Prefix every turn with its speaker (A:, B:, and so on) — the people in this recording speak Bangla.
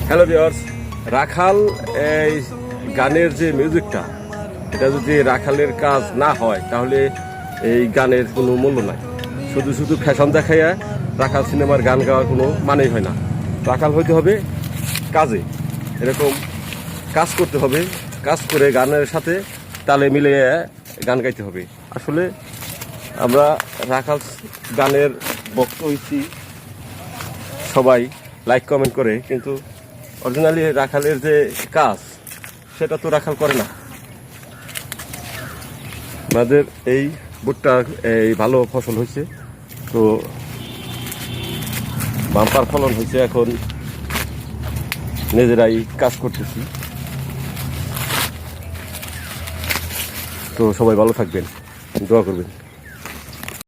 A: হ্যালো ভিউয়ার্স, রাখাল এই গানের যে মিউজিকটা, এটা যদি রাখালের কাজ না হয় তাহলে এই গানের কোনো মূল্য নাই। শুধু শুধু ফ্যাশন দেখাইয়া রাখাল সিনেমার গান গাওয়ার কোনো মানেই হয় না। রাখাল হইতে হবে কাজে, এরকম কাজ করতে হবে, কাজ করে গানের সাথে তালে মিলিয়ে গান গাইতে হবে। আসলে আমরা রাখাল গানের ভক্ত হইছি, সবাই লাইক কমেন্ট করে, কিন্তু অরিজিনালি রাখালের যে কাজ সেটা তো রাখাল করে না। আমাদের এই ভুট্টা এই ভালো ফসল হয়েছে, তো বাম্পার ফলন হয়েছে, এখন নিজেরাই কাজ করতেছি। তো সবাই ভালো থাকবেন, দোয়া করবেন।